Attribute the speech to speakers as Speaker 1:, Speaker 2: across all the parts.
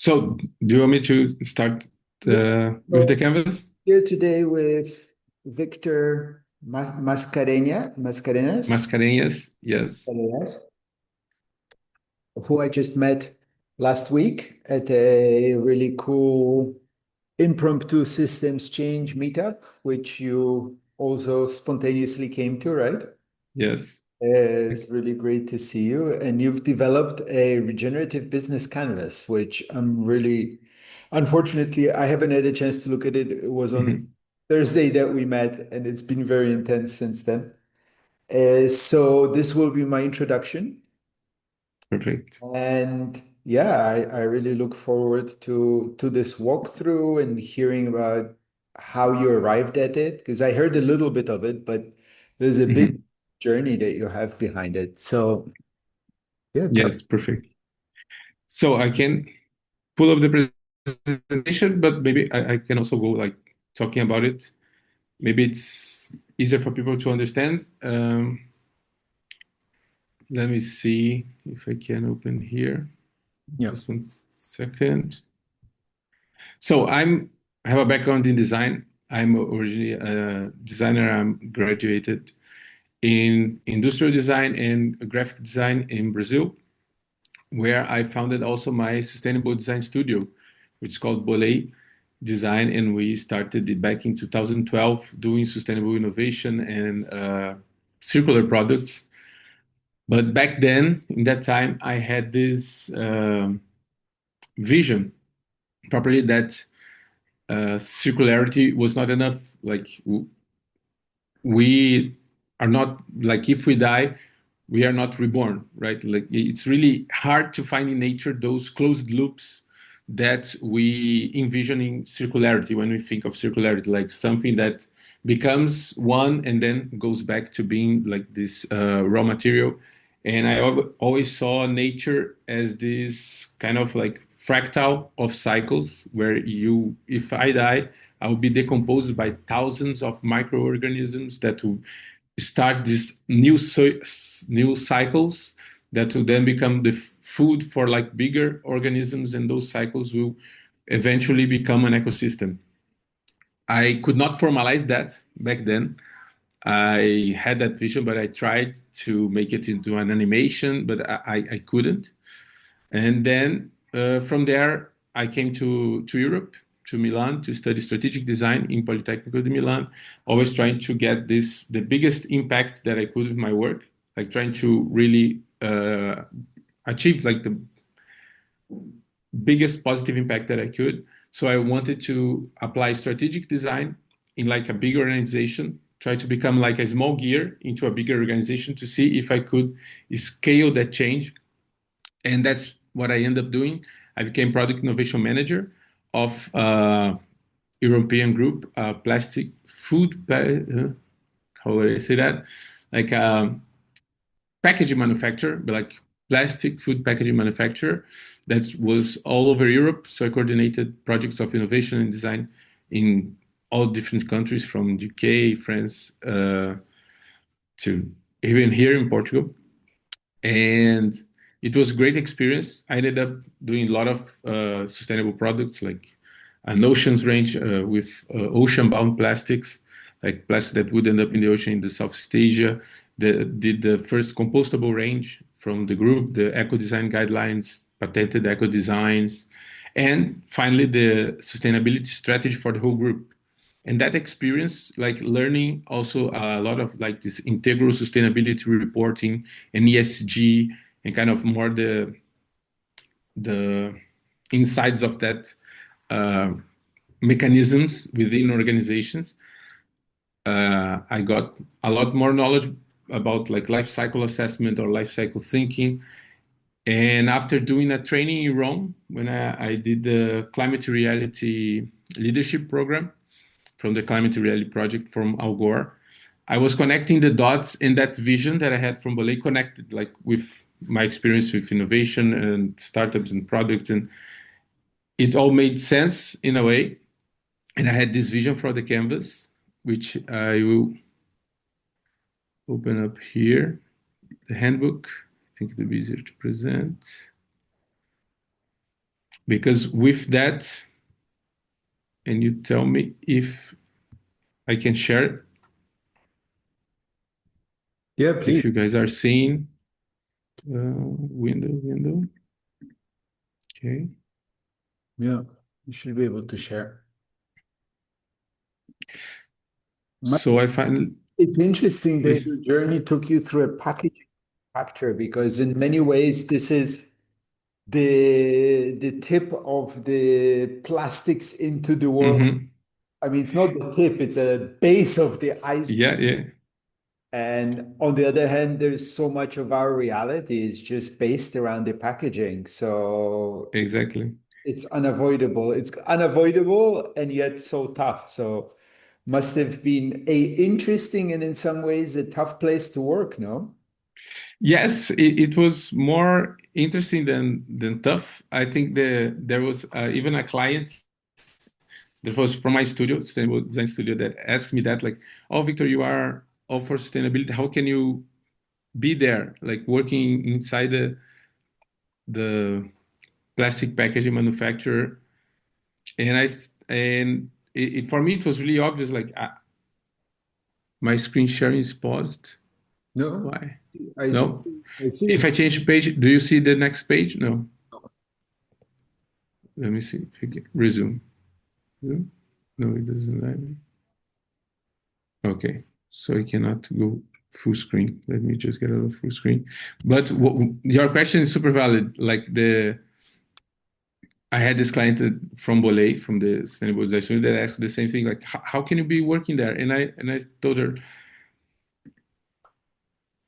Speaker 1: So, do you want me to start
Speaker 2: Yeah.
Speaker 1: with the
Speaker 2: So
Speaker 1: canvas?
Speaker 2: here today with Victor Mascarenhas,
Speaker 1: Mascarenhas, yes,
Speaker 2: who I just met last week at a really cool impromptu systems change meetup, which you also spontaneously came to, right?
Speaker 1: yes.
Speaker 2: It's really great to see you. And you've developed a regenerative business canvas, which I'm really, unfortunately, I haven't had a chance to look at it. It was on
Speaker 1: Mhm.
Speaker 2: Thursday that we met, and it's been very intense since then. So this will be my introduction.
Speaker 1: Perfect.
Speaker 2: And yeah, I really look forward to this walkthrough and hearing about how you arrived at it, because I heard a little bit of it, but there's a big
Speaker 1: Mhm.
Speaker 2: journey that you have behind it. So yeah,
Speaker 1: Yes, perfect. So I can pull up the presentation, but maybe I can also go like talking about it. Maybe it's easier for people to understand. Let me see if I can open here.
Speaker 2: yeah.
Speaker 1: Just 1 second. So I have a background in design. I'm originally a designer. I'm graduated in industrial design and graphic design in Brazil, where I founded also my sustainable design studio, which is called Bolei Design, and we started it back in 2012 doing sustainable innovation and circular products. But back then, in that time, I had this vision properly that circularity was not enough. Like we are not like if we die we are not reborn, right? Like it's really hard to find in nature those closed loops that we envision in circularity when we think of circularity, like something that becomes one and then goes back to being like this raw material. And I always saw nature as this kind of like fractal of cycles where you, if I die, I will be decomposed by thousands of microorganisms that will start these new cycles that will then become the food for like bigger organisms, and those cycles will eventually become an ecosystem. I could not formalize that back then. I had that vision, but I tried to make it into an animation, but I couldn't. And then from there, I came to Europe, to Milan, to study strategic design in Politecnico di Milan, always trying to get this the biggest impact that I could with my work, like trying to really achieve like the biggest positive impact that I could. So I wanted to apply strategic design in like a big organization, try to become like a small gear into a bigger organization to see if I could scale that change, and that's what I ended up doing. I became product innovation manager of European group, plastic food. How would I say that? Like packaging manufacturer, but like plastic food packaging manufacturer that was all over Europe. So I coordinated projects of innovation and design in all different countries, from UK, France, to even here in Portugal. And it was a great experience. I ended up doing a lot of sustainable products, like an oceans range with ocean-bound plastics, like plastic that would end up in the ocean in the Southeast Asia. Did the first compostable range from the group, the eco design guidelines, patented eco designs, and finally the sustainability strategy for the whole group. And that experience, like learning also a lot of like this integral sustainability reporting and ESG, and kind of more the insides of that uh, mechanisms within organizations. I got a lot more knowledge about like life cycle assessment or life cycle thinking. And after doing a training in Rome, when I did the climate reality leadership program from the climate reality project from Al Gore, I was connecting the dots, in that vision that I had from Bolay connected like with my experience with innovation and startups and products, and it all made sense in a way. And I had this vision for the canvas, which I will open up here, the handbook. I think it'll be easier to present. because with that, and you tell me if I can share it,
Speaker 2: Yeah,
Speaker 1: if
Speaker 2: please.
Speaker 1: you guys are seeing window. Okay.
Speaker 2: Yeah, you should be able to share.
Speaker 1: So I find
Speaker 2: It's interesting that
Speaker 1: this.
Speaker 2: your journey took you through a packaging factor because in many ways this is the tip of the plastics into the world.
Speaker 1: Mhm.
Speaker 2: I mean, it's not the tip, it's a base of the iceberg.
Speaker 1: Yeah, yeah,
Speaker 2: And on the other hand, there's so much of our reality is just based around the packaging. So
Speaker 1: exactly.
Speaker 2: it's unavoidable. It's unavoidable and yet so tough. So must have been a interesting and in some ways a tough place to work, no?
Speaker 1: Yes, it was more interesting than tough. I think there was even a client that was from my studio, sustainable design studio, that asked me that, like, "Oh, Victor, you are all for sustainability. How can you be there, like working inside the plastic packaging manufacturer?" And for me it was really obvious. Like, my screen sharing is paused.
Speaker 2: No,
Speaker 1: Why?
Speaker 2: I see,
Speaker 1: No.
Speaker 2: I see
Speaker 1: If
Speaker 2: this.
Speaker 1: I change page, do you see the next page? No. Let me see if I can resume. No, no, it doesn't let me. Okay, so I cannot go full screen. Let me just get out of full screen. But your question is super valid. Like, I had this client from Bolay, from the Sustainable Design Studio, that asked the same thing. Like, how can you be working there? And I told her,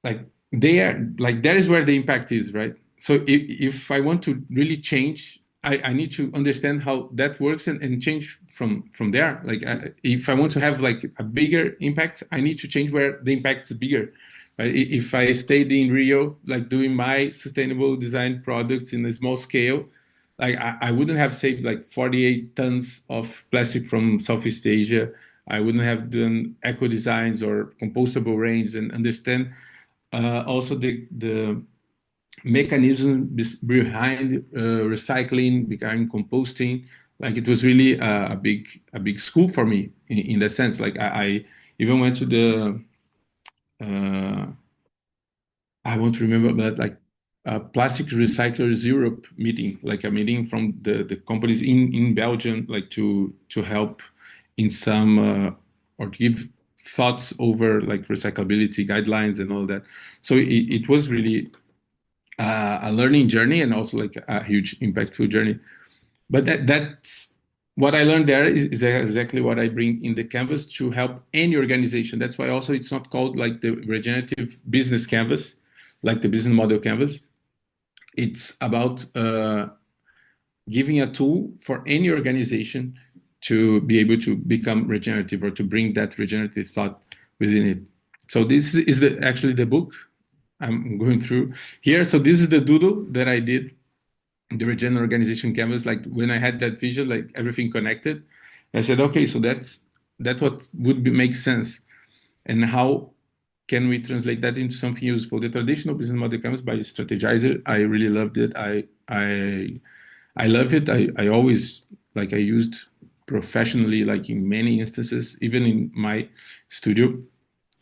Speaker 1: like, they are like, that is where the impact is, right? So if I want to really change, I need to understand how that works, and change from there. Like, if I want to have like a bigger impact, I need to change where the impact is bigger, right? If I stayed in Rio, like doing my sustainable design products in a small scale, like, I wouldn't have saved like 48 tons of plastic from Southeast Asia. I wouldn't have done eco designs or compostable range, and understand also the mechanism behind recycling, behind composting. Like, it was really a big school for me in that sense. Like, I even went to the uh, I won't remember, but like Plastic Recyclers Europe meeting, like a meeting from the companies in Belgium, like to help in some or to give thoughts over like recyclability guidelines and all that. So it was really a learning journey, and also like a huge impactful journey. But that's what I learned there is exactly what I bring in the canvas to help any organization. That's why also it's not called like the regenerative business canvas, like the business model canvas. It's about giving a tool for any organization to be able to become regenerative, or to bring that regenerative thought within it. So this is actually the book I'm going through here. So this is the doodle that I did, the Regeneration Organization Canvas. Like, when I had that vision, like everything connected, I said, okay, so that's what would make sense, and how can we translate that into something useful? The traditional business model canvas by Strategizer, I really loved it. I love it. I always, like, I used professionally, like in many instances, even in my studio,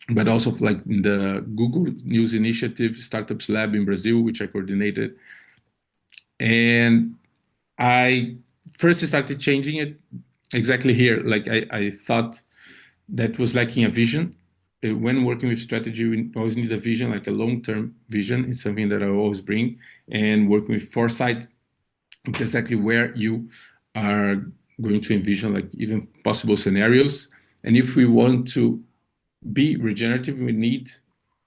Speaker 1: but also like in the Google News Initiative Startups Lab in Brazil, which I coordinated. And I first started changing it exactly here. Like, I thought that was lacking a vision. When working with strategy, we always need a vision, like a long-term vision. It's something that I always bring. And working with foresight, it's exactly where you are going to envision like even possible scenarios. And if we want to be regenerative, we need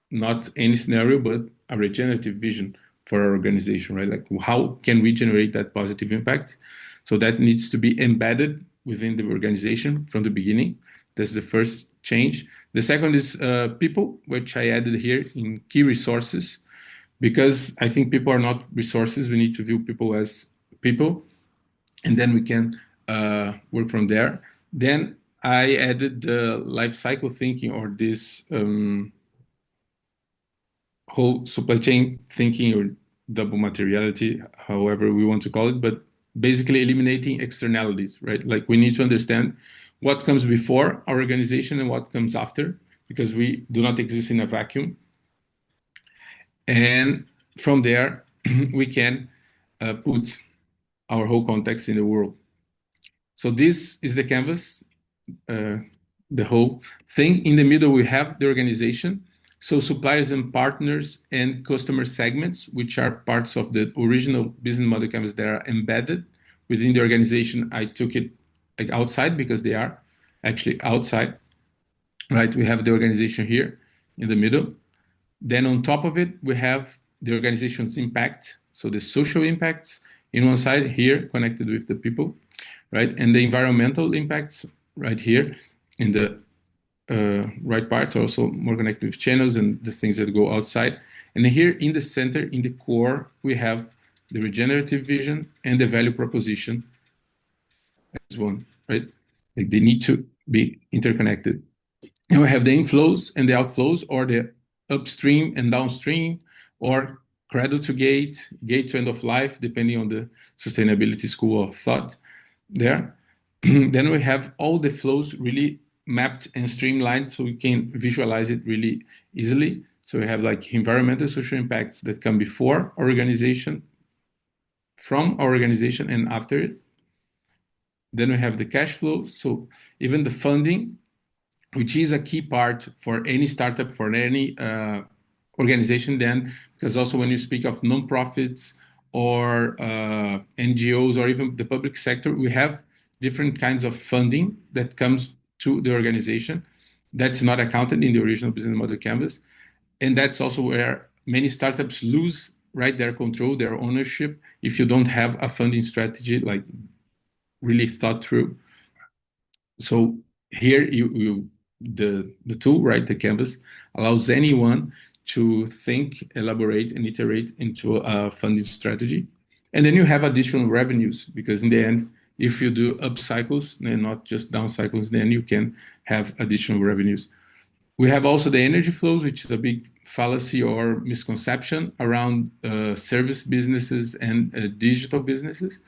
Speaker 1: not any scenario, but a regenerative vision for our organization, right? Like, how can we generate that positive impact? So that needs to be embedded within the organization from the beginning. That's the first change. The second is people, which I added here in key resources, because I think people are not resources. We need to view people as people, and then we can work from there. Then I added the life cycle thinking, or this whole supply chain thinking, or double materiality, however we want to call it. But basically eliminating externalities, right? Like we need to understand what comes before our organization and what comes after, because we do not exist in a vacuum. And from there, we can put our whole context in the world. So this is the canvas, the whole thing. In the middle, we have the organization. So suppliers and partners and customer segments, which are parts of the original business model canvas that are embedded within the organization. I took it like outside because they are actually outside, right? We have the organization here in the middle. Then on top of it, we have the organization's impact. So the social impacts in one side here connected with the people, right? And the environmental impacts right here in the right part, also more connected with channels and the things that go outside. And here in the center, in the core, we have the regenerative vision and the value proposition as one, right? Like they need to be interconnected. And we have the inflows and the outflows, or the upstream and downstream, or cradle to gate, gate to end of life, depending on the sustainability school of thought there. Then we have all the flows really mapped and streamlined so we can visualize it really easily. So we have like environmental social impacts that come before our organization, from our organization, and after it. Then we have the cash flows. So even the funding, which is a key part for any startup, for any organization then, because also when you speak of nonprofits or NGOs or even the public sector, we have different kinds of funding that comes to the organization that's not accounted in the original business model canvas. And that's also where many startups lose, right, their control, their ownership, if you don't have a funding strategy like really thought through. So here the tool, right, the canvas, allows anyone to think, elaborate, and iterate into a funding strategy. And then you have additional revenues, because in the end, if you do upcycles and not just downcycles, then you can have additional revenues. We have also the energy flows, which is a big fallacy or misconception around service businesses and digital businesses,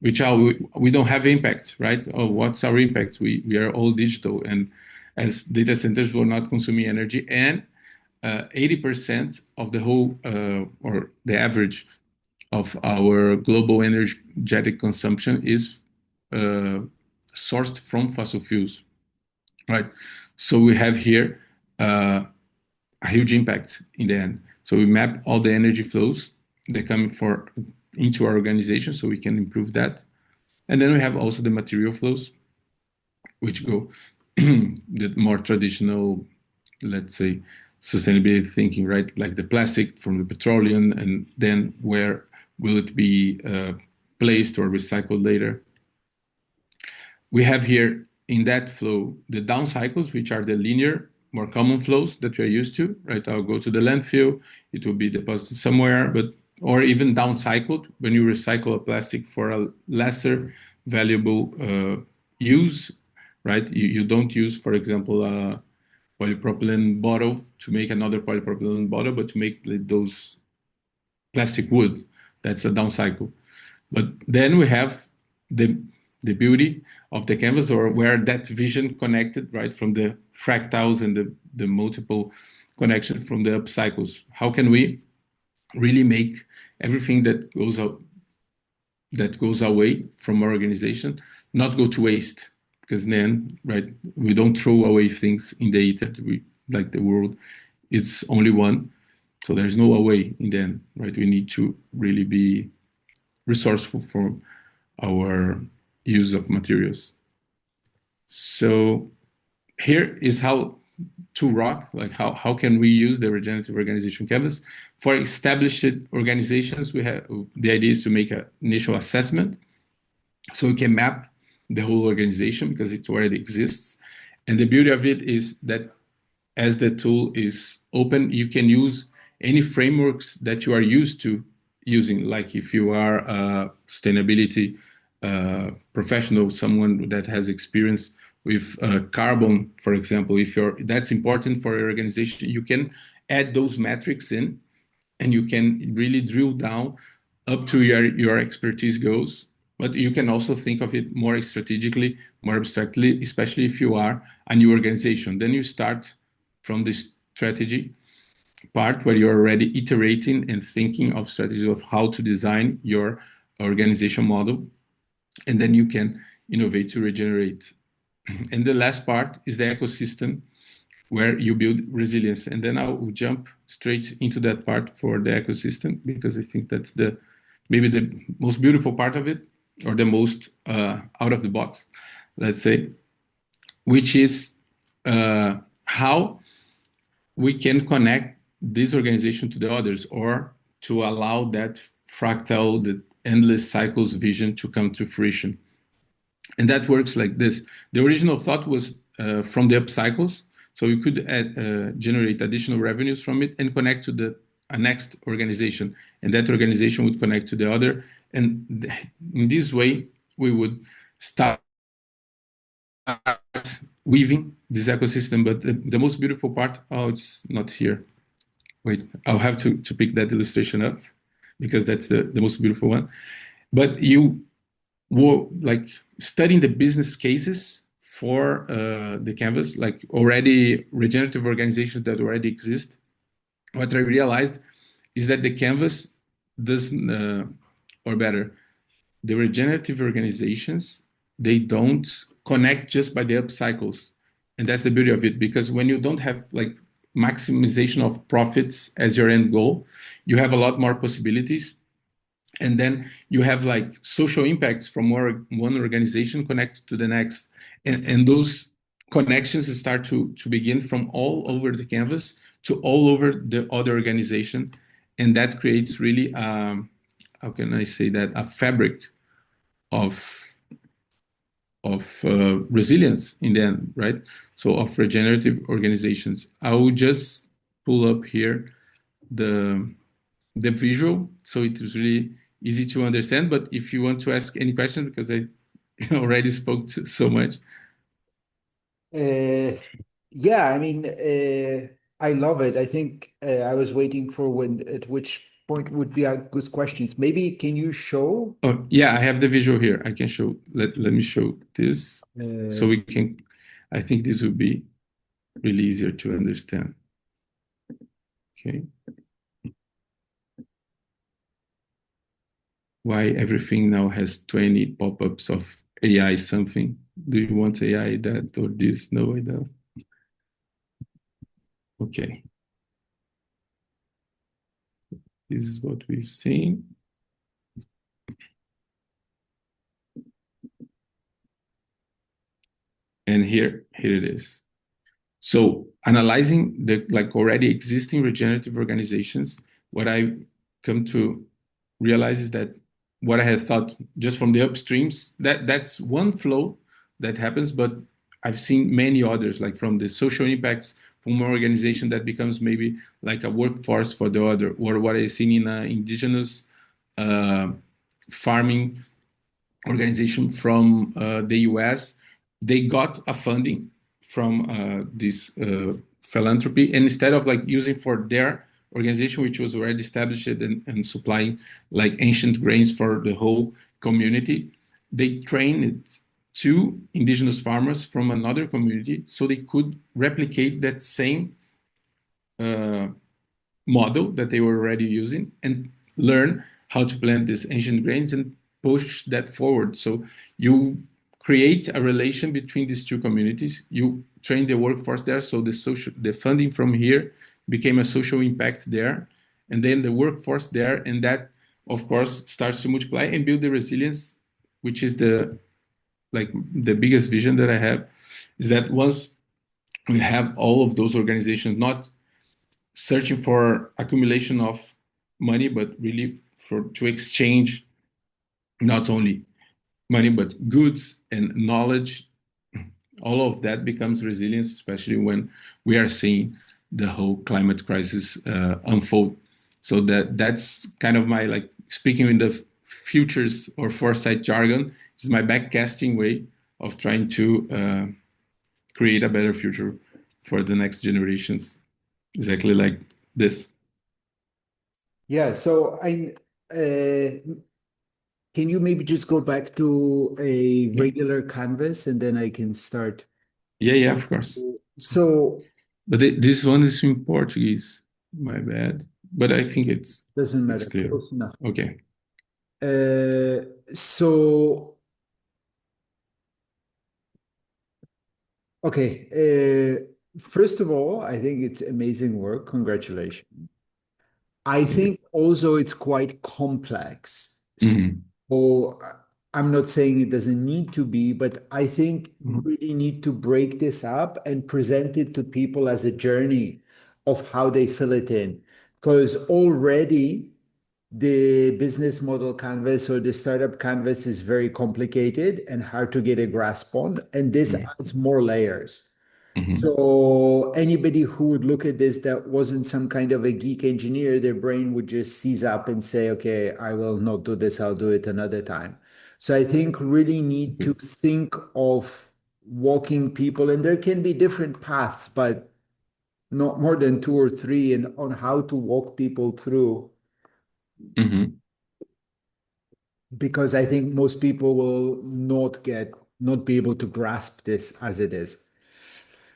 Speaker 1: which are we don't have impact, right? Oh, what's our impact? We are all digital, and as data centers, we're not consuming energy, and 80% of the whole or the average of our global energetic consumption is sourced from fossil fuels, right? So we have here a huge impact in the end. So we map all the energy flows that come into our organization so we can improve that. And then we have also the material flows, which go the more traditional, let's say, sustainability thinking, right? Like the plastic from the petroleum, and then where will it be placed or recycled later? We have here in that flow the downcycles, which are the linear, more common flows that we're used to, right? I'll go to the landfill, it will be deposited somewhere, or even downcycled when you recycle a plastic for a lesser valuable use, right? You don't use, for example, a polypropylene bottle to make another polypropylene bottle, but to make those plastic wood. That's a downcycle. But then we have the beauty of the canvas, or where that vision connected, right, from the fractals and the multiple connection from the upcycles. How can we really make everything that goes away from our organization not go to waste? Because then, right, we don't throw away things in the ether. Like the world, it's only one, so there's no away in the end, right? We need to really be resourceful for our use of materials. So here is how to rock, like how can we use the regenerative organization canvas for established organizations. We have the idea is to make an initial assessment so we can map the whole organization because it already exists. And the beauty of it is that as the tool is open, you can use any frameworks that you are used to using. Like if you are a sustainability professional, someone that has experience with carbon, for example, that's important for your organization, you can add those metrics in, and you can really drill down up to your expertise goes, But you can also think of it more strategically, more abstractly, especially if you are a new organization. Then you start from the strategy part where you're already iterating and thinking of strategies of how to design your organization model. And then you can innovate to regenerate. And the last part is the ecosystem where you build resilience. And then I'll jump straight into that part for the ecosystem, because I think that's maybe the most beautiful part of it, or the most out of the box, let's say, which is how we can connect this organization to the others, or to allow that fractal, the endless cycles vision to come to fruition. And that works like this. The original thought was from the Upcycles, so you could generate additional revenues from it and connect to a next organization, and that organization would connect to the other. And in this way, we would start weaving this ecosystem. But the most beautiful part, oh, it's not here. Wait, I'll have to pick that illustration up, because that's the most beautiful one. But you were like studying the business cases for the canvas, like already regenerative organizations that already exist. What I realized is that the canvas doesn't, or better, the regenerative organizations, they don't connect just by the upcycles. And that's the beauty of it, because when you don't have like maximization of profits as your end goal, you have a lot more possibilities. And then you have like social impacts from one organization connected to the next. And those connections start to begin from all over the canvas to all over the other organization. And that creates really, how can I say that, a fabric of resilience in the end, right? So of regenerative organizations. I will just pull up here the visual, so it is really easy to understand. But if you want to ask any question, because I already spoke so much.
Speaker 2: Yeah, I mean, I love it. I think I was waiting for at which point would be our good questions. Maybe can you show?
Speaker 1: Oh, yeah, I have the visual here. I can show. Let me show this, so we can. I think this would be really easier to understand. Okay. Why everything now has 20 pop-ups of AI something? Do you want AI that or this? No, I don't. Okay. This is what we've seen. And here it is. So analyzing the like already existing regenerative organizations, what I come to realize is that what I had thought just from the upstreams, that's one flow that happens, but I've seen many others, like from the social impacts from one organization that becomes maybe like a workforce for the other, or what I've seen in indigenous uh, farming organization from the US. They got a funding from this philanthropy, and instead of like using for their organization, which was already established and supplying like ancient grains for the whole community, they trained two indigenous farmers from another community so they could replicate that same uh, model that they were already using and learn how to plant these ancient grains and push that forward. So you create a relation between these two communities. You train the workforce there, so the funding from here became a social impact there, and then the workforce there, and that of course starts to multiply and build the resilience, which is the biggest vision that I have, is that once we have all of those organizations not searching for accumulation of money, but really to exchange not only money but goods and knowledge. All of that becomes resilience, especially when we are seeing the whole climate crisis unfold. So that's kind of my like speaking in the futures or foresight jargon. This is my backcasting way of trying to create a better future for the next generations, exactly like this.
Speaker 2: Yeah, so I Can you maybe just go back to a regular canvas and then I can start?
Speaker 1: Yeah, yeah, of course.
Speaker 2: So
Speaker 1: But this one is in Portuguese. My bad. But I think
Speaker 2: doesn't
Speaker 1: it's
Speaker 2: matter.
Speaker 1: clear.
Speaker 2: Close enough.
Speaker 1: Okay.
Speaker 2: So okay. First of all, I think it's amazing work. Congratulations. I
Speaker 1: Thank you.
Speaker 2: think also it's quite complex.
Speaker 1: Hmm.
Speaker 2: So I'm not saying it doesn't need to be, but I think
Speaker 1: Hmm.
Speaker 2: really need to break this up and present it to people as a journey of how they fill it in. Because already the business model canvas or the startup canvas is very complicated and hard to get a grasp on, and this adds more layers.
Speaker 1: Hmm.
Speaker 2: So anybody who would look at this that wasn't some kind of a geek engineer, their brain would just seize up and say, okay, I will not do this, I'll do it another time. So I think really need to
Speaker 1: Okay.
Speaker 2: think of walking people, and there can be different paths, but not more than two or three, and on how to walk people through,
Speaker 1: Hmm.
Speaker 2: because I think most people will not be able to grasp this as it is.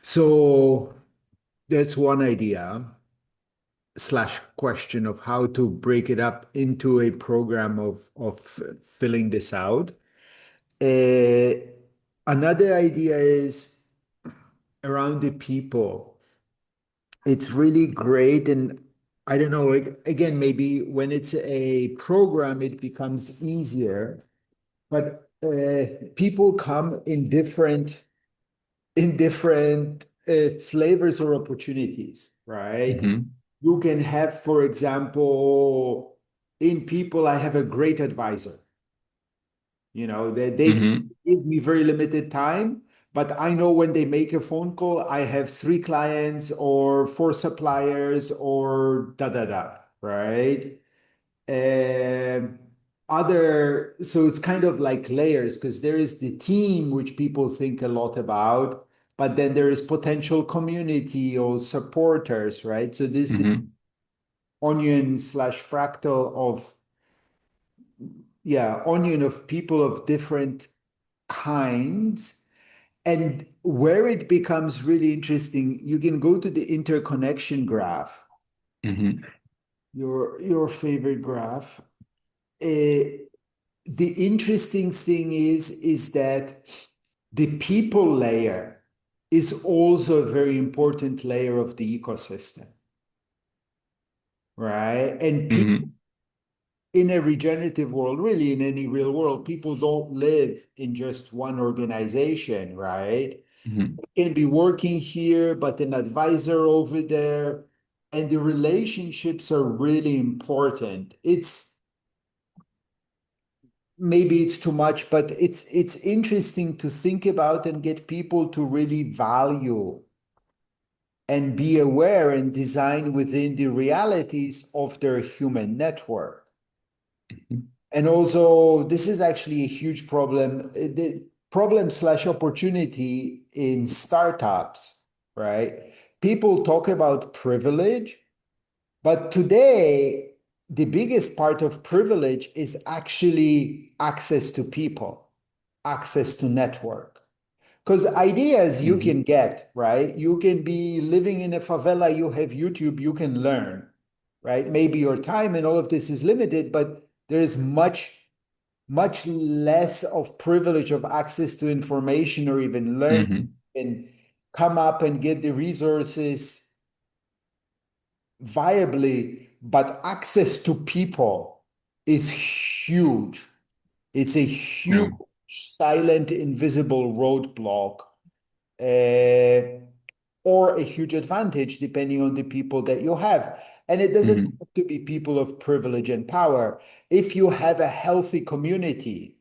Speaker 2: So that's one idea slash question of how to break it up into a program of filling this out. Uh, Another idea is around the people. It's really great, and I don't know, again, maybe when it's a program, it becomes easier, but people come in different flavors or opportunities, right?
Speaker 1: Hmm.
Speaker 2: You can have, for example, in people, I have a great advisor. They
Speaker 1: Hmm.
Speaker 2: give me very limited time, but I know when they make a phone call, I have three clients or four suppliers or da da da, right? Um, so it's kind of like layers because there is the team, which people think a lot about, but then there is potential community or supporters, right? So this the
Speaker 1: Hmm.
Speaker 2: onion slash fractal of, yeah, onion of people of different kinds. And where it becomes really interesting, you can go to the interconnection graph,
Speaker 1: Hmm.
Speaker 2: your favorite graph. Uh, the interesting thing is that the people layer is also a very important layer of the ecosystem, right? And people
Speaker 1: Hmm.
Speaker 2: in a regenerative world, really in any real world, people don't live in just one organization, right?
Speaker 1: Hmm.
Speaker 2: Can be working here, but an advisor over there, and the relationships are really important. It's maybe it's too much, but it's interesting to think about and get people to really value and be aware and design within the realities of their human network. And also, this is actually a huge problem, the problem slash opportunity in startups, right? People talk about privilege, but today, the biggest part of privilege is actually access to people, access to network. Because ideas you
Speaker 1: Hmm.
Speaker 2: can get, right? You can be living in a favela, you have YouTube, you can learn, right? Maybe your time and all of this is limited, but there is much less of privilege of access to information or even learn
Speaker 1: Hmm.
Speaker 2: and come up and get the resources viably, but access to people is huge. It's a huge,
Speaker 1: Yeah.
Speaker 2: silent, invisible roadblock, uh, or a huge advantage, depending on the people that you have. And it doesn't
Speaker 1: Hmm.
Speaker 2: have to be people of privilege and power. If you have a healthy community,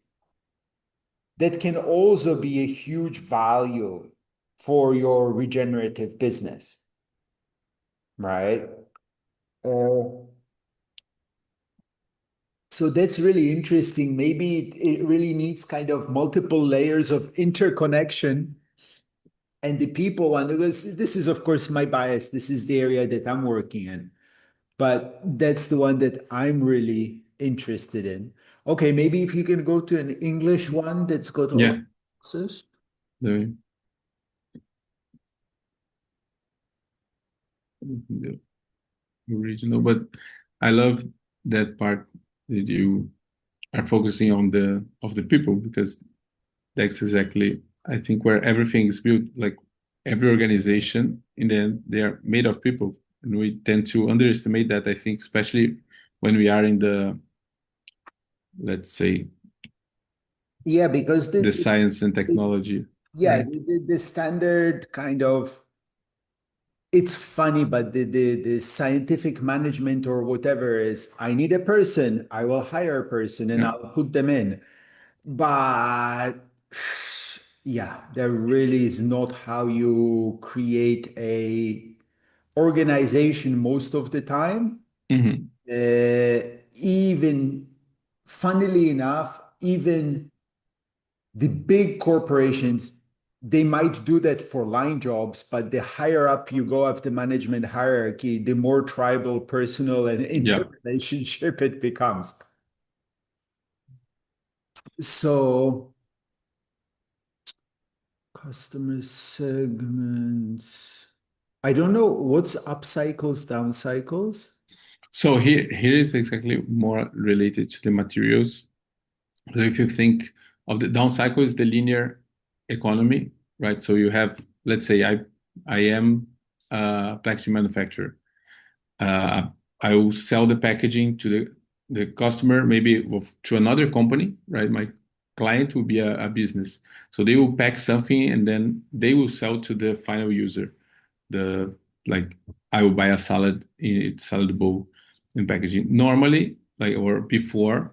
Speaker 2: that can also be a huge value for your regenerative business, right? Uh, So that's really interesting. Maybe it really needs kind of multiple layers of interconnection and the people one, because this is, of course, my bias. This is the area that I'm working in, but that's the one that I'm really interested in. Okay, maybe if you can go to an English one that's got all
Speaker 1: Yeah,
Speaker 2: the boxes.
Speaker 1: the, the original. But I love that part that you are focusing on the people, because that's exactly, I think, where everything is built. Like every organization, in the end, they are made of people, and we tend to underestimate that. I think, especially when we are in the, let's say,
Speaker 2: Yeah, because
Speaker 1: the science and technology,
Speaker 2: yeah,
Speaker 1: right?
Speaker 2: the standard kind of, it's funny, but the scientific management or whatever is, I need a person, I will hire a person and
Speaker 1: Yeah.
Speaker 2: I'll put them in. But yeah, that really is not how you create a organization most of the time.
Speaker 1: Hmm.
Speaker 2: Even funnily enough, even the big corporations, they might do that for line jobs, but the higher up you go up the management hierarchy, the more tribal, personal, and
Speaker 1: Yeah.
Speaker 2: interrelationship it becomes. So, customer segments. I don't know what's upcycles, downcycles.
Speaker 1: So here is exactly more related to the materials. So if you think of the down cycle is the linear economy, right? So you have, let's say, I am a packaging manufacturer. Uh, I will sell the packaging to the customer, maybe to another company, right? My client will be a business. So they will pack something and then they will sell to the final user. The like I will buy a salad bowl in packaging. Normally, like or before,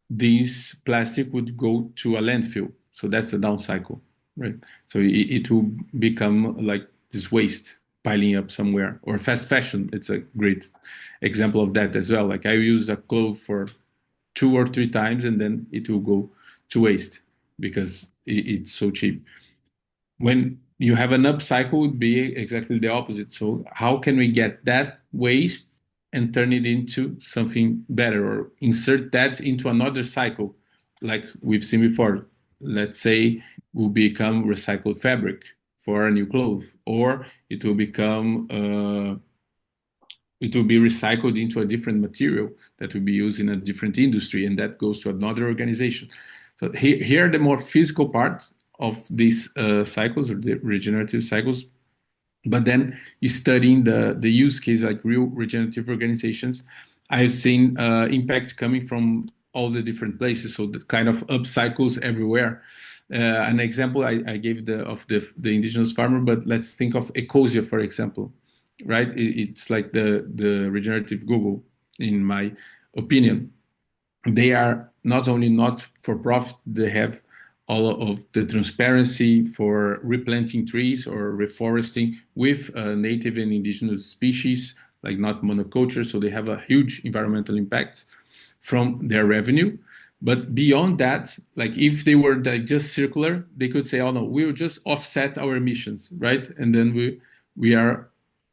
Speaker 1: this plastic would go to a landfill. So that's the down cycle, right? So it will become like this waste piling up somewhere. Or fast fashion, it's a great example of that as well. Like I use a clothes for 2 or 3 times and then it will go to waste because it's so cheap. When you have an upcycle, would be exactly the opposite. So how can we get that waste and turn it into something better, or insert that into another cycle, like we've seen before? Let's say will become recycled fabric for a new clothes, or it will be recycled into a different material that will be used in a different industry, and that goes to another organization. So here are the more physical parts of these cycles, or the regenerative cycles. But then you studying the use case, like real regenerative organizations, I've seen impact coming from all the different places. So the kind of upcycles everywhere. An example I gave of the indigenous farmer, but let's think of Ecosia, for example, right? It's like the regenerative Google, in my opinion. They are not only not for profit, they have all of the transparency for replanting trees or reforesting with native and indigenous species, like not monoculture. So they have a huge environmental impact from their revenue. But beyond that, like if they were like just circular, they could say, "Oh no, we'll just offset our emissions, right?" And then we are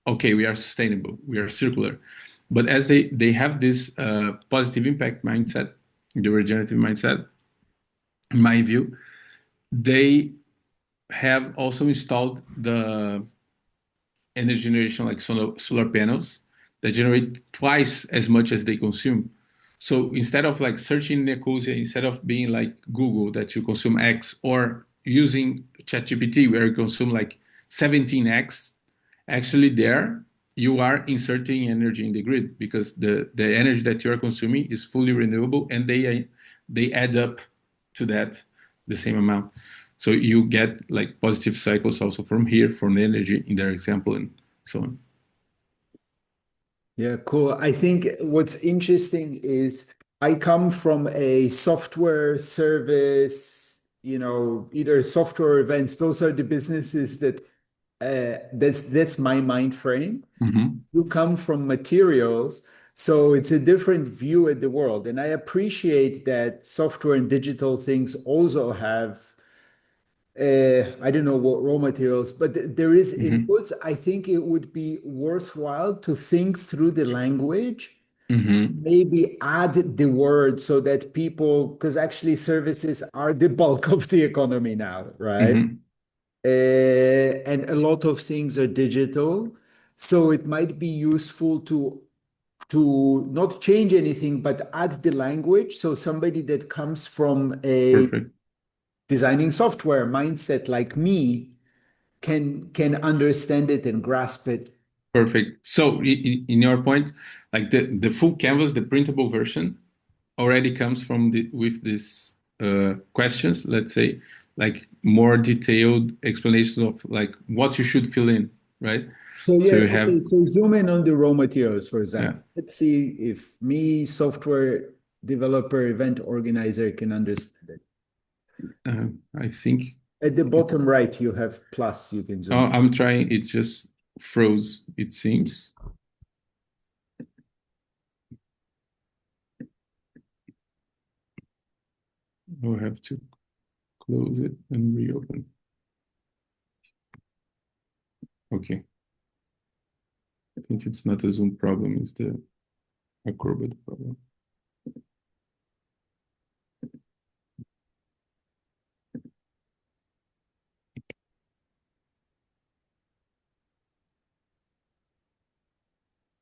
Speaker 1: okay, we are sustainable, we are circular. But as they have this positive impact mindset, the regenerative mindset, in my view, they have also installed the energy generation, like solar panels that generate twice as much as they consume. So instead of like searching in Ecosia, instead of being like Google that you consume X, or using ChatGPT where you consume like 17X, actually there you are inserting energy in the grid, because the energy that you are consuming is fully renewable, and they add up to that the same amount. So you get like positive cycles also from here, from the energy in their example, and so on.
Speaker 2: Yeah, cool. I think what's interesting is I come from a software service, either software events. Those are the businesses that that's my mind frame.
Speaker 1: Hmm.
Speaker 2: You come from materials, so it's a different view at the world. And I appreciate that software and digital things also have I don't know what raw materials, but there is
Speaker 1: Hmm.
Speaker 2: inputs. I think it would be worthwhile to think through the language.
Speaker 1: Mm-hmm.
Speaker 2: Maybe add the word so that people, because actually services are the bulk of the economy now, right?
Speaker 1: Mm-hmm.
Speaker 2: And a lot of things are digital. So it might be useful to not change anything, but add the language. So somebody that comes from a
Speaker 1: Perfect.
Speaker 2: designing software mindset like me can understand it and grasp it.
Speaker 1: Perfect. So in your point, like the full canvas, the printable version already comes from with these questions, let's say, like more detailed explanations of like what you should fill in, right?
Speaker 2: So
Speaker 1: So
Speaker 2: yeah,
Speaker 1: you have,
Speaker 2: okay. So zoom in on the raw materials, for
Speaker 1: yeah,
Speaker 2: example. Let's see if me, software developer, event organizer can understand it.
Speaker 1: I think
Speaker 2: At the
Speaker 1: it's,
Speaker 2: bottom right, you have plus, you can zoom
Speaker 1: oh,
Speaker 2: in.
Speaker 1: I'm trying, it just froze, it seems. I'll have to close it and reopen. Okay. I think it's not a Zoom problem, it's the Acrobat problem.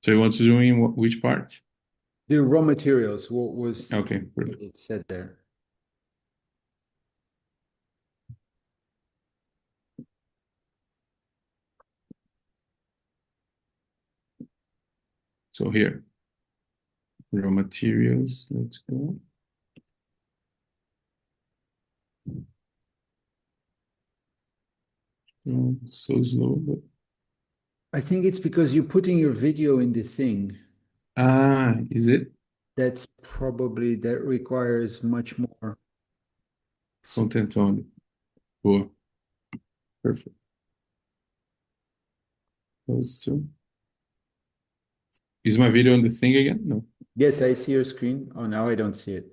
Speaker 1: So you want to zoom in which part?
Speaker 2: The raw materials, what was
Speaker 1: Okay, perfect.
Speaker 2: it said there?
Speaker 1: So here, raw materials, let's go. Oh, so slow, but
Speaker 2: I think it's because you're putting your video in the thing.
Speaker 1: is it
Speaker 2: That's probably that requires much more.
Speaker 1: content on? Cool, perfect. Those two. Is my video on the thing again? No,
Speaker 2: Yes, I see your screen. Oh, now I don't see it.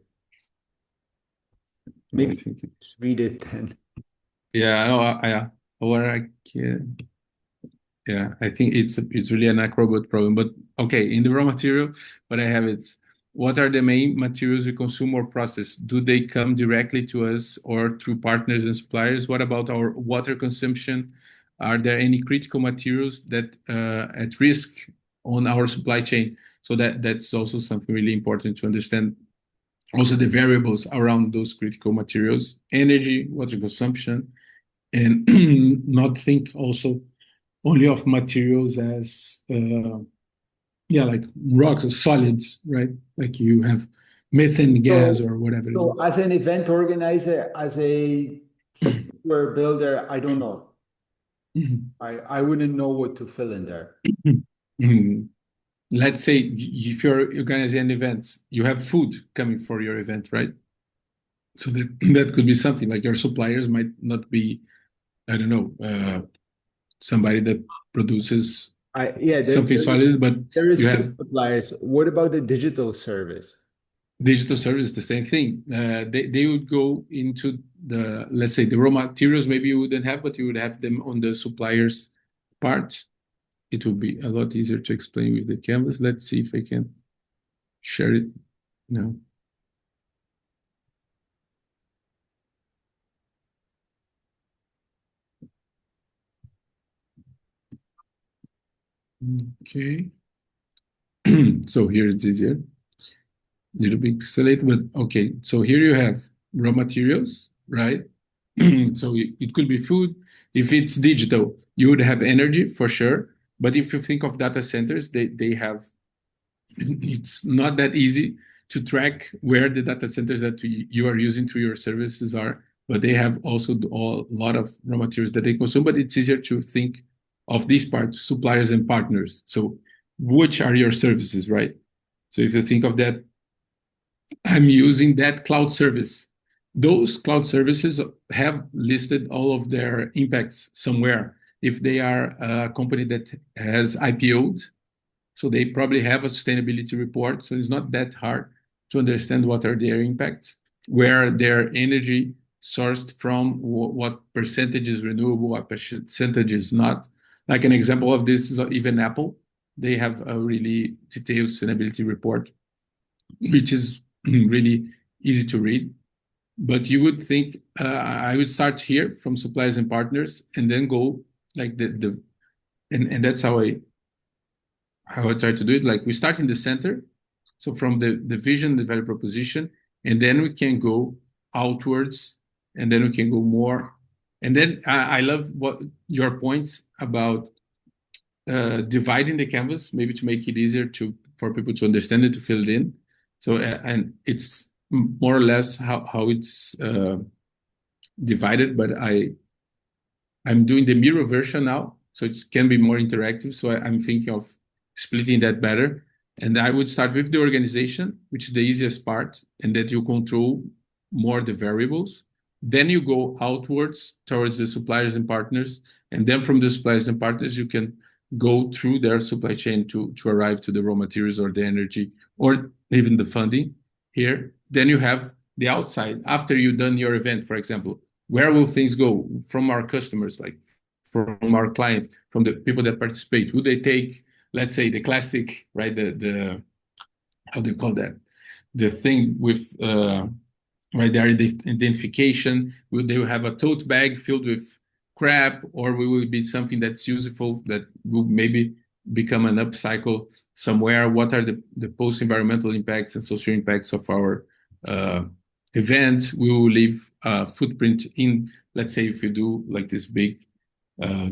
Speaker 1: no, I
Speaker 2: Maybe
Speaker 1: think it.
Speaker 2: just read it then.
Speaker 1: Yeah, no, or I can. Yeah, I think it's really an Acrobat problem. But okay, in the raw material, what I have is what are the main materials we consume or process? Do they come directly to us or through partners and suppliers? What about our water consumption? Are there any critical materials that at risk on our supply chain? So that's also something really important to understand. Also, the variables around those critical materials, energy, water consumption, and not think also only of materials as yeah, like rocks or solids, right? Like you have methane gas
Speaker 2: So,
Speaker 1: or whatever it
Speaker 2: so
Speaker 1: is.
Speaker 2: as an event organizer, as a software builder, I don't know.
Speaker 1: Mhm.
Speaker 2: I wouldn't know what to fill in there.
Speaker 1: Mhm. Let's say if you're organizing an event, you have food coming for your event, right? So that that could be something like your suppliers might not be, I don't know, somebody that produces
Speaker 2: Yeah,
Speaker 1: something solid, but
Speaker 2: there is
Speaker 1: you
Speaker 2: food
Speaker 1: have
Speaker 2: suppliers. What about the digital service?
Speaker 1: digital service, the same thing. They would go into the, let's say, the raw materials, maybe you wouldn't have, but you would have them on the supplier's part. It would be a lot easier to explain with the canvas. Let's see if I can share it now. Okay. So here it's easier. A little bit pixelated, but okay. So here you have raw materials, right? So it could be food. If it's digital, you would have energy for sure. But if you think of data centers, they have, it's not that easy to track where the data centers that you are using through your services are, but they have also a lot of raw materials that they consume. But it's easier to think of these parts, suppliers and partners. So which are your services, right? So if you think of that, I'm using that cloud service. Those cloud services have listed all of their impacts somewhere. If they are a company that has IPO'd, so they probably have a sustainability report. So it's not that hard to understand what are their impacts, where their energy sourced from, what percentage is renewable, what percentage is not. Like an example of this is even Apple. they have a really detailed sustainability report, which is really easy to read. But you would think I would start here from suppliers and partners, and then go like and that's how I try to do it. Like we start in the center, so from the vision, the value proposition, and then we can go outwards, and then we can go more. And then I love what your points about dividing the canvas, maybe to make it easier for people to understand it, to fill it in. So and it's more or less how it's divided, but I'm doing the mirror version now, so it can be more interactive. So I'm thinking of splitting that better. And I would start with the organization, which is the easiest part, and that you control more the variables. Then you go outwards towards the suppliers and partners. And then from the suppliers and partners, you can go through their supply chain to arrive to the raw materials or the energy or even the funding here. Then you have the outside. After you've done your event, for example, where will things go from our customers, like from our clients, from the people that participate? Will they take, let's say, the classic, right? The how do you call that? The thing with right there, the identification. Will they have a tote bag filled with crap, or will it be something that's useful that will maybe become an upcycle somewhere? What are the post-environmental impacts and social impacts of our uh, event? We will leave a footprint in, let's say, if you do like this big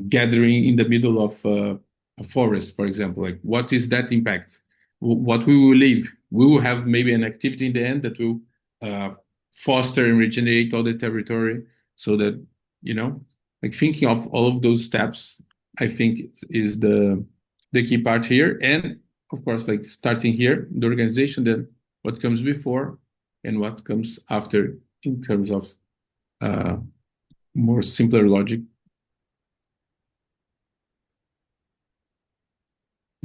Speaker 1: gathering in the middle of a forest, for example, like what is that impact? What we will leave? We will have maybe an activity in the end that will uh, foster and regenerate all the territory, so that, you know, like thinking of all of those steps, I think is the key part here. And of course, like starting here, the organization, then what comes before and what comes after in terms of uh, more simpler logic.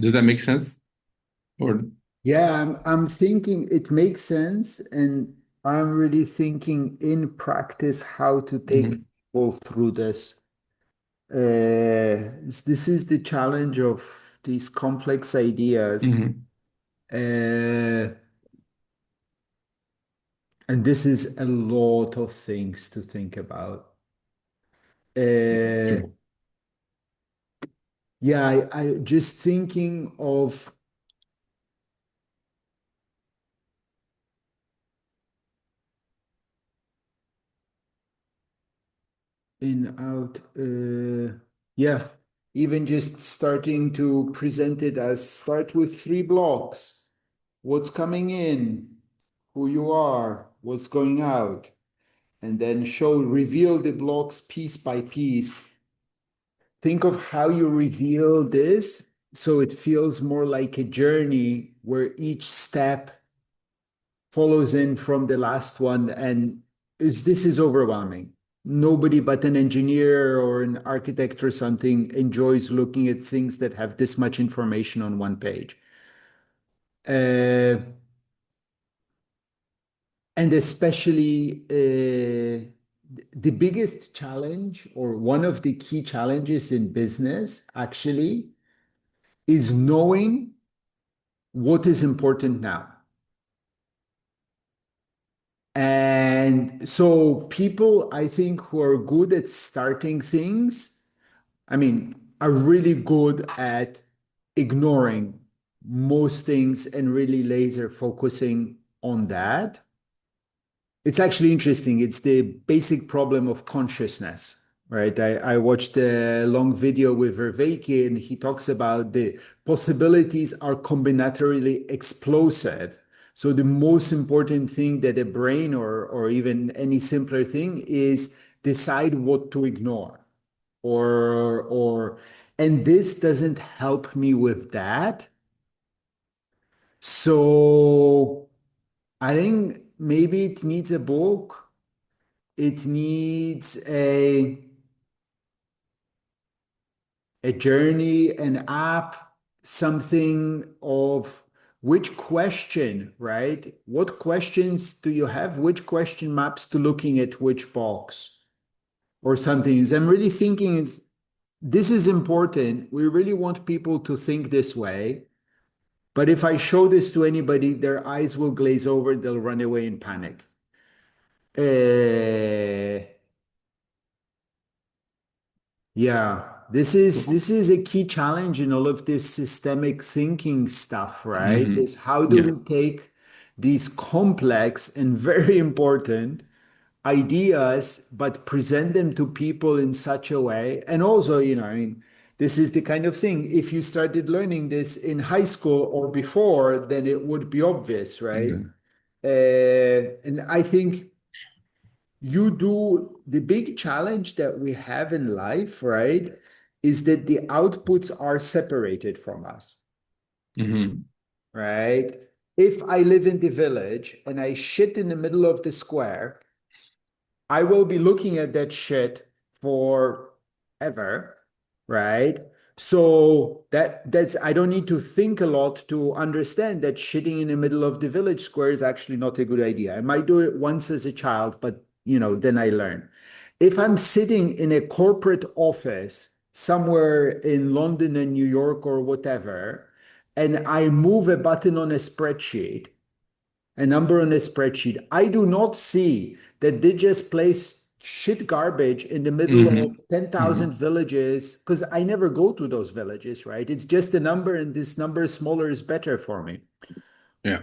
Speaker 1: Does that make sense? Or
Speaker 2: Yeah, I'm thinking it makes sense, and I'm really thinking in practice how to take
Speaker 1: Mhm,
Speaker 2: people through this. This is the challenge of these complex ideas.
Speaker 1: mhm,
Speaker 2: Uh, and this is a lot of things to think about. Uh,
Speaker 1: true.
Speaker 2: yeah, I just thinking of in out. Yeah, even just starting to present it as start with three blocks. What's coming in, who you are, what's going out, and then reveal the blocks piece by piece. Think of how you reveal this so it feels more like a journey where each step follows in from the last one, and this is overwhelming. Nobody but an engineer or an architect or something enjoys looking at things that have this much information on one page. Uh, and especially the biggest challenge, or one of the key challenges in business, actually, is knowing what is important now. And so people, I think, who are good at starting things, I mean, are really good at ignoring most things and really laser focusing on that. It's actually interesting. It's the basic problem of consciousness, right? I watched a long video with Vervaeke, and he talks about the possibilities are combinatorially explosive. So the most important thing that a brain, or even any simpler thing, is decide what to ignore. Or and this doesn't help me with that. So I think maybe it needs a book. It needs a journey, an app, something of which question, right? What questions do you have? Which question maps to looking at which box or something? I'm really thinking it's this is important. We really want people to think this way. But if I show this to anybody, their eyes will glaze over, they'll run away in panic. Uh, yeah, this is a key challenge in all of this systemic thinking stuff, right?
Speaker 1: Hmm.
Speaker 2: Is how do
Speaker 1: Yeah.
Speaker 2: we take these complex and very important ideas, but present them to people in such a way. And also, I mean, this is the kind of thing, if you started learning this in high school or before, then it would be obvious, right?
Speaker 1: Okay.
Speaker 2: And I think you do the big challenge that we have in life, right? Is that the outputs are separated from us,
Speaker 1: Hmm.
Speaker 2: right? If I live in the village and I shit in the middle of the square, I will be looking at that shit forever, right? So that's I don't need to think a lot to understand that shitting in the middle of the village square is actually not a good idea. I might do it once as a child, but then I learn. If I'm sitting in a corporate office somewhere in London and New York or whatever, and I move a button on a number on a spreadsheet. I do not see that they just place shit garbage in the middle of
Speaker 1: Hmm.
Speaker 2: 10,000
Speaker 1: Hmm.
Speaker 2: villages because I never go to those villages, right? It's just a number, and this number smaller is better for me.
Speaker 1: Yeah.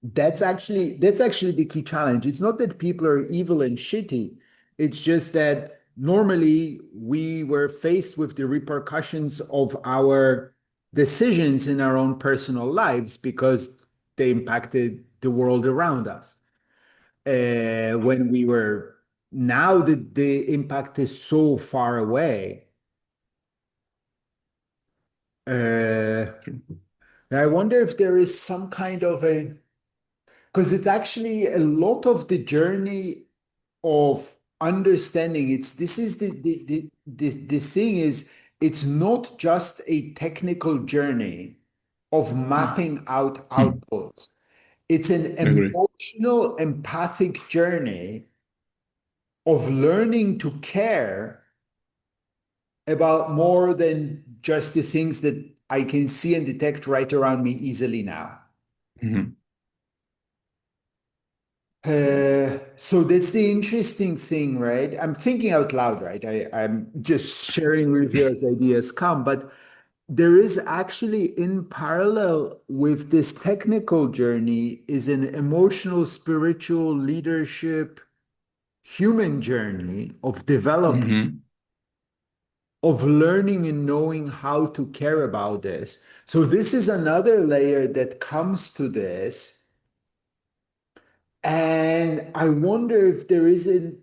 Speaker 2: That's actually the key challenge. It's not that people are evil and shitty. It's just that normally we were faced with the repercussions of our decisions in our own personal lives because they impacted the world around us. When we were now the impact is so far away. Uh, I wonder if there is some kind of a because it's actually a lot of the journey of understanding. It's this is the thing is it's not just a technical journey of mapping out
Speaker 1: Hmm.
Speaker 2: outputs. It's an
Speaker 1: Agree.
Speaker 2: emotional, empathic journey of learning to care about more than just the things that I can see and detect right around me easily now.
Speaker 1: Hmm.
Speaker 2: So that's the interesting thing, right? I'm thinking out loud, right? I'm just sharing with you as ideas come, but there is actually in parallel with this technical journey is an emotional, spiritual leadership, human journey of development,
Speaker 1: Hmm.
Speaker 2: of learning and knowing how to care about this. So this is another layer that comes to this. And I wonder if there isn't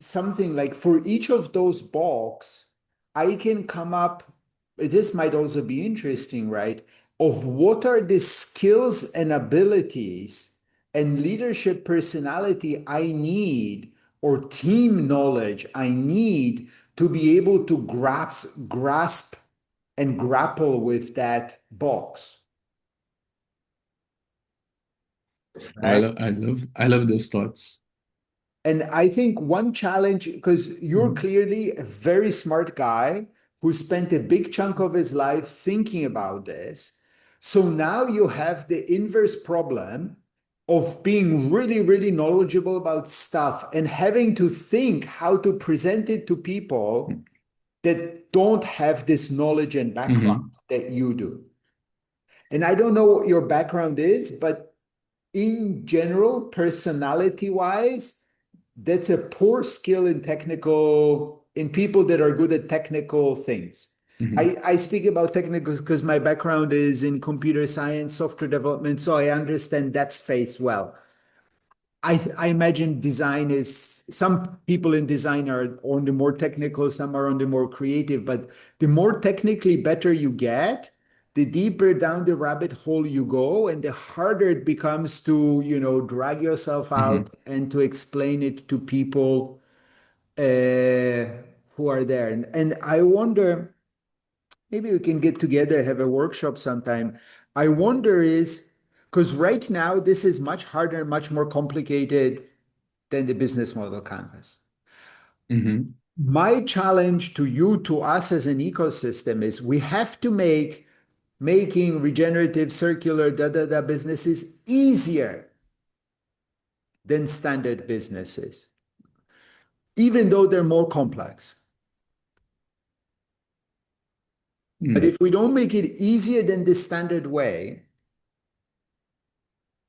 Speaker 2: something like for each of those blocks, I can come up, this might also be interesting, right? Of what are the skills and abilities and leadership personality I need or team knowledge I need to be able to grasp and grapple with that box, right?
Speaker 1: I love those thoughts.
Speaker 2: And I think one challenge, because you're
Speaker 1: Mhm.
Speaker 2: clearly a very smart guy who spent a big chunk of his life thinking about this. So now you have the inverse problem of being really, really knowledgeable about stuff and having to think how to present it to people that don't have this knowledge and background
Speaker 1: Hmm.
Speaker 2: that you do. And I don't know what your background is, but in general, personality wise, that's a poor skill in people that are good at technical things.
Speaker 1: Hmm.
Speaker 2: I speak about technicals because my background is in computer science, software development, so I understand that space well. I imagine design is some people in design are on the more technical, some are on the more creative, but the more technically better you get, the deeper down the rabbit hole you go, and the harder it becomes to, drag yourself
Speaker 1: Hmm.
Speaker 2: out and to explain it to people uh, who are there. And I wonder, maybe we can get together, have a workshop sometime. I wonder is because right now this is much harder, much more complicated than the business model canvas.
Speaker 1: Hmm.
Speaker 2: My challenge to you, to us as an ecosystem is we have to make making regenerative, circular, businesses easier than standard businesses, even though they're more complex. But
Speaker 1: Mm.
Speaker 2: if we don't make it easier than the standard way,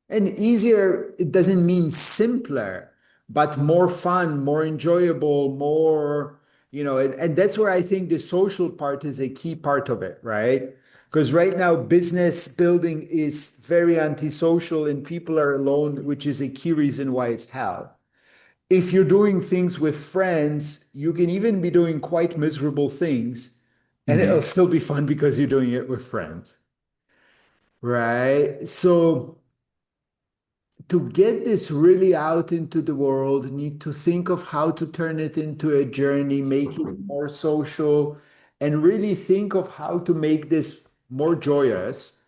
Speaker 2: and easier, it doesn't mean simpler, but more fun, more enjoyable, more, and that's where I think the social part is a key part of it, right? Because right now, business building is very antisocial and people are alone, which is a key reason why it's hell. If you're doing things with friends, you can even be doing quite miserable things and it'll
Speaker 1: Mhm.
Speaker 2: still be fun because you're doing it with friends, right? So, to get this really out into the world, need to think of how to turn it into a journey, make it more social, and really think of how to make this more joyous.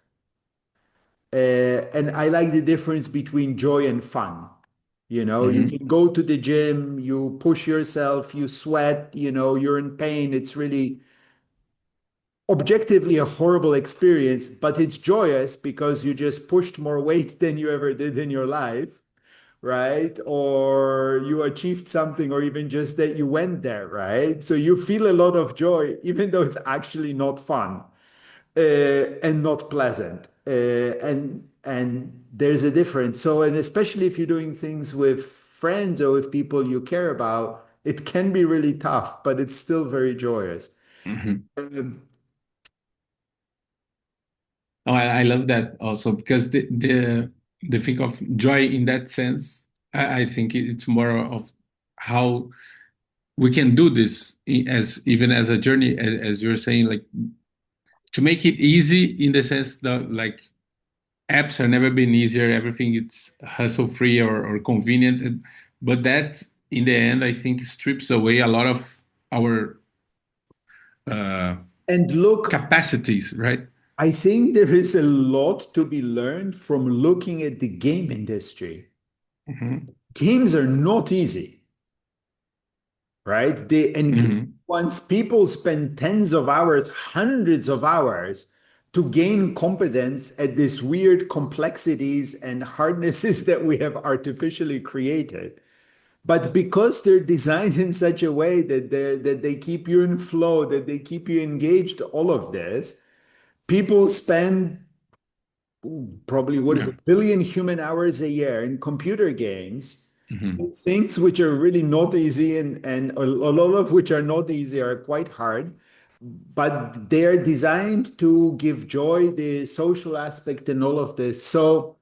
Speaker 2: And I like the difference between joy and fun. You
Speaker 1: Mhm.
Speaker 2: can go to the gym, you push yourself, you sweat, you're in pain. It's really objectively a horrible experience, but it's joyous because you just pushed more weight than you ever did in your life, right? Or you achieved something, or even just that you went there, right? So you feel a lot of joy, even though it's actually not fun and not pleasant. And there's a difference. So, and especially if you're doing things with friends or with people you care about, it can be really tough, but it's still very joyous.
Speaker 1: Mhm.
Speaker 2: Um,
Speaker 1: Oh, I love that also because the thing of joy in that sense, I think it's more of how we can do this as even as a journey, as you're saying, like to make it easy in the sense that like apps are never been easier. Everything is hassle free or convenient, but that in the end, I think strips away a lot of our uh,
Speaker 2: and look,
Speaker 1: capacities, right?
Speaker 2: I think there is a lot to be learned from looking at the game industry.
Speaker 1: Hmm.
Speaker 2: Games are not easy, right?
Speaker 1: Hmm.
Speaker 2: Once people spend tens of hours, hundreds of hours to gain competence at these weird complexities and hardnesses that we have artificially created. But because they're designed in such a way that they keep you in flow, that they keep you engaged, all of this, people spend probably what is
Speaker 1: Yeah.
Speaker 2: a billion human hours a year in computer games,
Speaker 1: Hmm.
Speaker 2: things which are really not easy and a lot of which are not easy are quite hard, but they are designed to give joy, the social aspect and all of this. So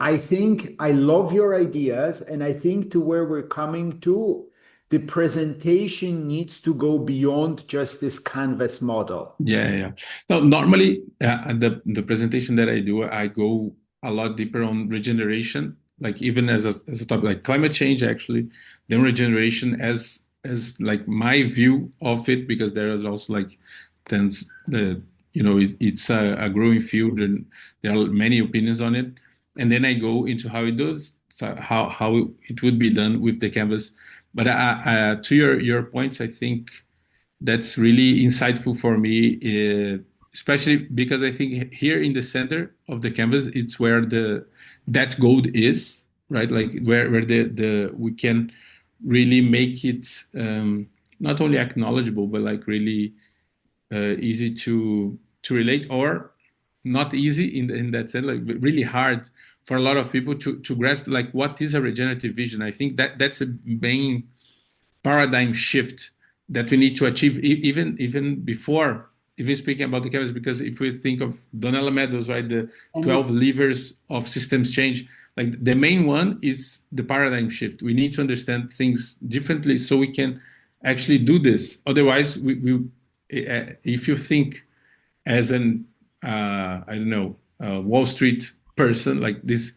Speaker 2: I think I love your ideas, and I think to where we're coming to, the presentation needs to go beyond just this canvas model.
Speaker 1: Yeah, yeah. No, normally the presentation that I do, I go a lot deeper on regeneration, like even as a topic like climate change, actually, then regeneration as like my view of it, because there is also like tends the it's a growing field and there are many opinions on it, and then I go into how it does, so how it would be done with the canvas. But to your points, I think that's really insightful for me, especially because I think here in the center of the canvas, it's where the that gold is, right? Like where the we can really make it not only acknowledgeable, but like really easy to relate, or not easy in that sense, like really hard for a lot of people to grasp like what is a regenerative vision. I think that's a main paradigm shift that we need to achieve even before even speaking about the canvas, because if we think of Donella Meadows, right, the
Speaker 2: And it
Speaker 1: 12 levers of systems change, like the main one is the paradigm shift. We need to understand things differently so we can actually do this. Otherwise if you think as an I don't know Wall Street person like this,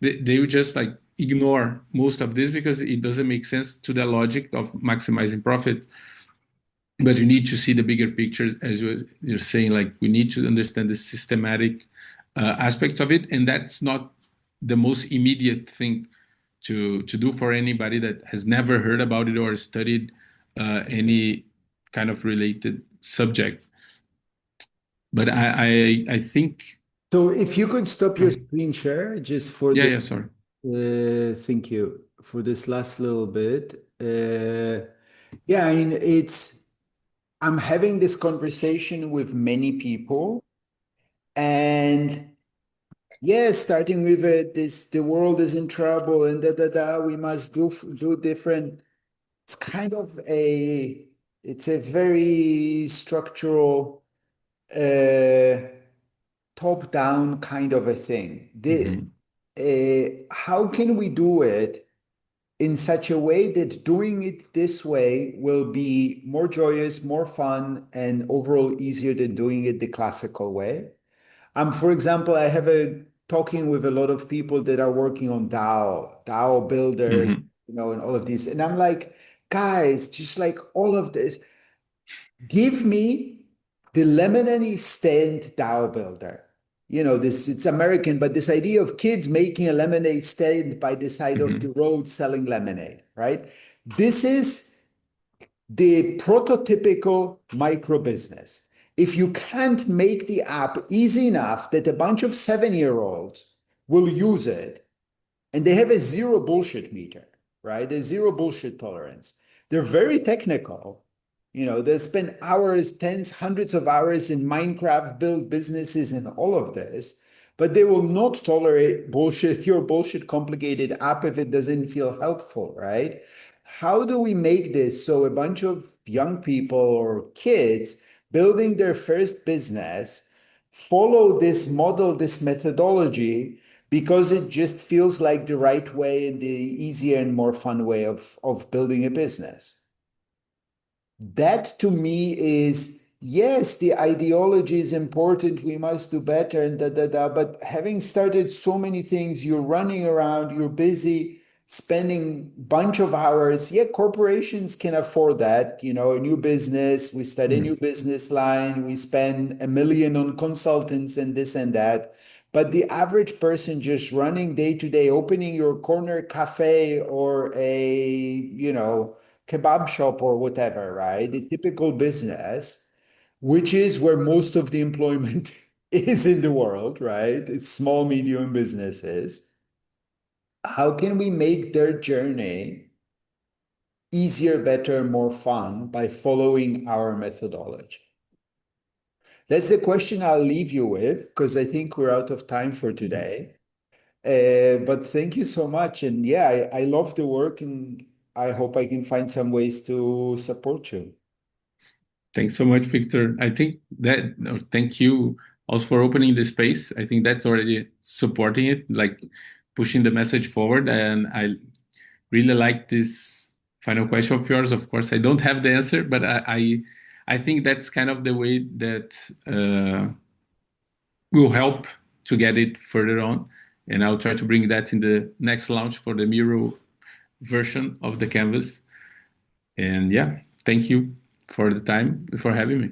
Speaker 1: they would just like ignore most of this because it doesn't make sense to the logic of maximizing profit. But you need to see the bigger pictures, as you're saying. Like we need to understand the systematic aspects of it, and that's not the most immediate thing to do for anybody that has never heard about it or studied any kind of related subject. But I think,
Speaker 2: So if you could stop your screen share just for
Speaker 1: yeah,
Speaker 2: the,
Speaker 1: yeah, sorry.
Speaker 2: thank you for this last little bit. Yeah, I mean, I'm having this conversation with many people, and yeah, starting with the world is in trouble and da da da, we must do different. It's kind of it's a very structural, uh, top-down kind of a thing.
Speaker 1: Hmm.
Speaker 2: How can we do it in such a way that doing it this way will be more joyous, more fun, and overall easier than doing it the classical way? For example, I have a talking with a lot of people that are working on DAO builder,
Speaker 1: Hmm.
Speaker 2: and all of these. And I'm like, guys, just like all of this, give me the lemonade stand DAO builder. This it's American, but this idea of kids making a lemonade stand by the side of the
Speaker 1: Hmm.
Speaker 2: road selling lemonade, right? This is the prototypical micro business. If you can't make the app easy enough that a bunch of 7-year-olds will use it, and they have a zero bullshit meter, right? A zero bullshit tolerance. They're very technical. They spend hours, tens, hundreds of hours in Minecraft, build businesses and all of this, but they will not tolerate bullshit, your bullshit complicated app if it doesn't feel helpful, right? How do we make this so a bunch of young people or kids building their first business follow this model, this methodology, because it just feels like the right way and the easier and more fun way of building a business? That to me is, yes, the ideology is important. We must do better and da da da. But having started so many things, you're running around, you're busy, spending bunch of hours. Yeah, corporations can afford that. A new business, we start a new business line, we spend 1 million on consultants and this and that. But the average person just running day to day, opening your corner cafe or kebab shop or whatever, right? The typical business, which is where most of the employment is in the world, right? It's small, medium businesses. How can we make their journey easier, better, more fun by following our methodology? That's the question I'll leave you with because I think we're out of time for today. But thank you so much. And yeah, I love the work and I hope I can find some ways to support you.
Speaker 1: Thanks so much, Victor. I think that, no, thank you also for opening the space. I think that's already supporting it, like pushing the message forward. And I really like this final question of yours. Of course, I don't have the answer, but I think that's kind of the way that will help to get it further on. And I'll try to bring that in the next launch for the Miro version of the canvas. And yeah, thank you for the time, for having me.